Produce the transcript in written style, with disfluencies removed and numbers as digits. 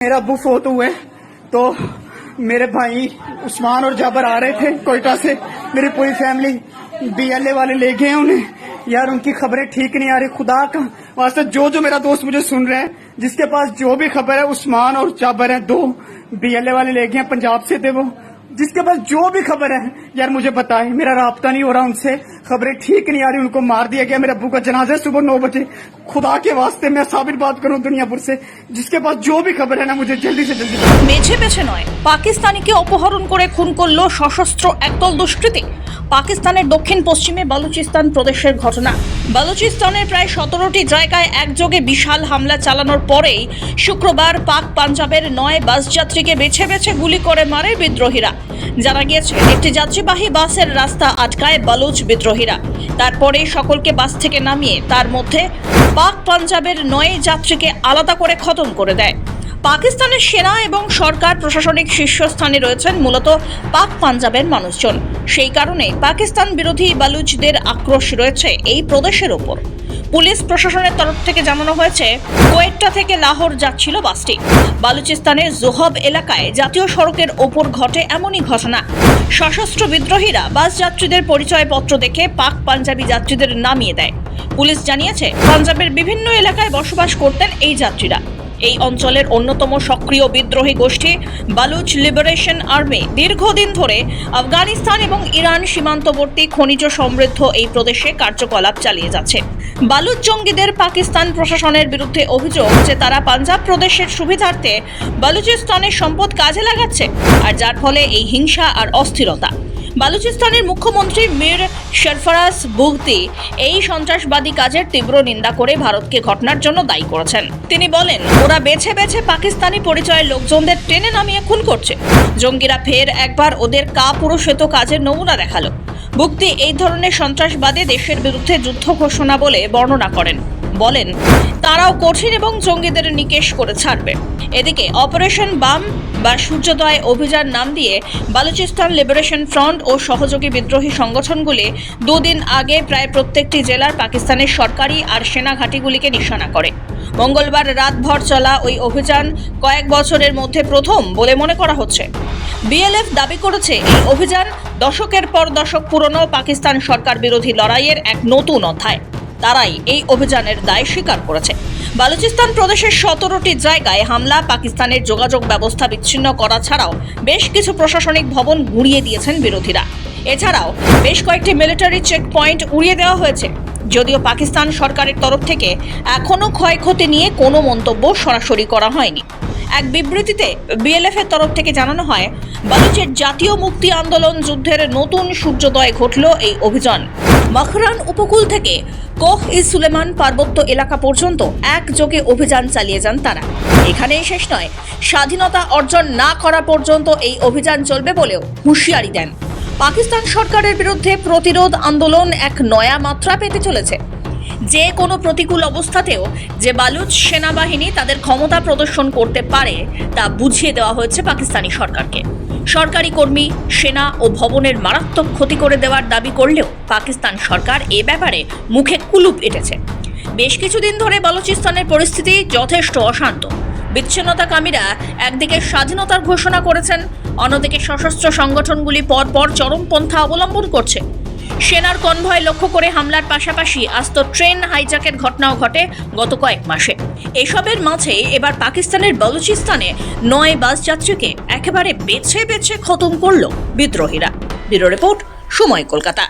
मेरा अब्बू फोत हुए तो मेरे भाई उस्मान और जाबर आ रहे थे कोयटा से। मेरी पूरी फैमिली बीएलए वाले ले गए उन्हें। यार उनकी खबरें ठीक नहीं आ रही। खुदा का वास्ते जो मेरा दोस्त मुझे सुन रहे हैं, जिसके पास जो भी खबर है, उस्मान और जाबर है, 2 बीएलए वाले ले गए, पंजाब से थे वो। जिसके पास जो भी खबर है यार मुझे बताए। मेरा राब्ता नहीं हो रहा उनसे, खबरें ठीक नहीं आ रही। उनको मार दिया गया। मेरे अब्बू का जनाजा सुबह 9 बजे। खुदा के वास्ते मैं साबित बात करूं दुनियापुर से, जिसके पास जो भी खबर है ना मुझे जल्दी से जल्दी। বেছে বেছে নয়, পাকিস্তানিকে অপহরণ করে খুন করলো সশস্ত্র একদল দুষ্কৃতী। পাকিস্তানের দক্ষিণ পশ্চিমে বালুচিস্তান প্রদেশের ঘটনা। বালুচিস্তানের প্রায় 17টি জায়গায় একযোগে বিশাল হামলা চালানোর পরেই শুক্রবার পাক পাঞ্জাবের 9 বাস যাত্রীকে বেছে বেছে গুলি করে মারে বিদ্রোহীরা। জানা গিয়েছে একটি যাত্রীবাহী বাসের রাস্তা আটকায় বালুচ বিদ্রোহীরা। তারপরেই সকলকে বাস থেকে নামিয়ে তার মধ্যে পাক পাঞ্জাবের 9 যাত্রীকে আলাদা করে খতম করে দেয়। পাকিস্তানের সেনা এবং সরকার প্রশাসনিক শীর্ষস্থানে রয়েছেন মূলত পাক পাঞ্জাবের মানুষজন। সেই কারণে পাকিস্তান বিরোধী বালুচদের আক্রোশ রয়েছে এই প্রদেশের ওপর। পুলিশ প্রশাসনের তরফ থেকে জানানো হয়েছে, কোয়েটা থেকে লাহোর যাচ্ছিল বাসটি। বালুচিস্তানের জোহব এলাকায় জাতীয় সড়কের ওপর ঘটে এমনই ঘটনা। সশস্ত্র বিদ্রোহীরা বাস যাত্রীদের পরিচয়পত্র দেখে পাক পাঞ্জাবি যাত্রীদের নামিয়ে দেয়। পুলিশ জানিয়েছে, পাঞ্জাবের বিভিন্ন এলাকায় বসবাস করতেন এই যাত্রীরা। এই অঞ্চলের অন্যতম সক্রিয় বিদ্রোহী গোষ্ঠী বালুচ লিবারেশন আর্মি দীর্ঘদিন ধরে আফগানিস্তান এবং ইরান সীমান্তবর্তী খনিজ সমৃদ্ধ এই প্রদেশে কার্যকলাপ চালিয়ে যাচ্ছে। বালুচ জঙ্গিদের পাকিস্তান প্রশাসনের বিরুদ্ধে অভিযোগ যে তারা পাঞ্জাব প্রদেশের সুবিধার্থে বালুচিস্তানের সম্পদ কাজে লাগাচ্ছে, আর যার ফলে এই হিংসা আর অস্থিরতা। বালুচিস্তানের মুখ্যমন্ত্রী মীর সরফরাজ বুগতি এই সন্ত্রাসবাদী কাজের তীব্র নিন্দা করে ভারতকে ঘটনার জন্য দায়ী করেছেন। তিনি বলেন, ওরা বেছে বেছে পাকিস্তানি পরিচয়ের লোকজনদের টেনে নামিয়ে খুন করছে। জঙ্গিরা ফের একবার ওদের কাপুরুষেত কাজের নমুনা দেখালো। বুগতি এই ধরনের সন্ত্রাসবাদী দেশের বিরুদ্ধে যুদ্ধ ঘোষণা বলে বর্ণনা করেন। বলেন, তারাও কঠিন এবং জঙ্গিদের নিকেশ করে ছাড়বে। এদিকে অপারেশন বাম বা সূর্যোদয় অভিযান নাম দিয়ে বালুচিস্তান লিবারেশন ফ্রন্ট ও সহযোগী বিদ্রোহী সংগঠনগুলি 2 দিন আগে প্রায় প্রত্যেকটি জেলার পাকিস্তানের সরকারি আর সেনা ঘাঁটিগুলিকে নিশানা করে। মঙ্গলবার রাতভর চলা ওই অভিযান কয়েক বছরের মধ্যে প্রথম বলে মনে করা হচ্ছে। বিএলএফ দাবি করেছে, এই অভিযান দশকের পর দশক পুরনো পাকিস্তান সরকার বিরোধী লড়াইয়ের এক নতুন অধ্যায়। তারাই এই অভিযানের দায় স্বীকার করেছে। বালুচিস্তান প্রদেশের 17টি জায়গায় হামলা, পাকিস্তানের যোগাযোগ ব্যবস্থা বিচ্ছিন্ন করা ছাড়াও বেশ কিছু প্রশাসনিক ভবন গুঁড়িয়ে দিয়েছেন বিরোধীরা। এছাড়াও বেশ কয়েকটি মিলিটারি চেক পয়েন্ট উড়িয়ে দেওয়া হয়েছে। যদিও পাকিস্তান সরকারের তরফ থেকে এখনও ক্ষয়ক্ষতি নিয়ে কোনো মন্তব্য সরাসরি করা হয়নি। এক বিবৃতিতে বিএলএফ এর তরফ থেকে জানানো হয়, বালুচের জাতীয় মুক্তি আন্দোলন যুদ্ধের নতুন সূর্যোদয় ঘটল এই অভিযান। মখরান উপকূল থেকে কোহ-ই-সুলেমান পার্বত্য এলাকা পর্যন্ত একযোগে অভিযান চালিয়ে যান তারা। এখানেই শেষ নয়, স্বাধীনতা অর্জন না করা পর্যন্ত এই অভিযান চলবে বলেও হুঁশিয়ারি দেন। পাকিস্তান সরকারের বিরুদ্ধে প্রতিরোধ আন্দোলন এক নয়া মাত্রা পেতে চলেছে। যে কোনো প্রতিকূল অবস্থাতেও যে বালুচ সেনাবাহিনী তাদের ক্ষমতা প্রদর্শন করতে পারে তা বুঝিয়ে দেওয়া হয়েছে পাকিস্তানি সরকারকে। সরকারি কর্মী, সেনা ও ভবনের মারাত্মক ক্ষতি করে দেওয়ার দাবি করলেও পাকিস্তান সরকার এ ব্যাপারে মুখে কুলুপ এঁটেছে। বেশ কিছুদিন ধরে বালুচিস্তানের পরিস্থিতি যথেষ্ট অশান্ত। বিচ্ছিন্নতাকামীরা একদিকে স্বাধীনতার ঘোষণা করেছেন, অন্যদিকে সশস্ত্র সংগঠনগুলি পরপর চরমপন্থা অবলম্বন করছে। সেনার কনভয় লক্ষ্য করে হামলার পাশাপাশি আস্ত ট্রেন হাইজ্যাকের ঘটনাও ঘটে গত কয়েক মাসে। এসবের মাঝে এবার পাকিস্তানের বালুচিস্তানে 9 বাস যাত্রীকে একেবারে বেছে বেছে খতম করল বিদ্রোহীরা। ব্যুরো রিপোর্ট, সময়, কলকাতা।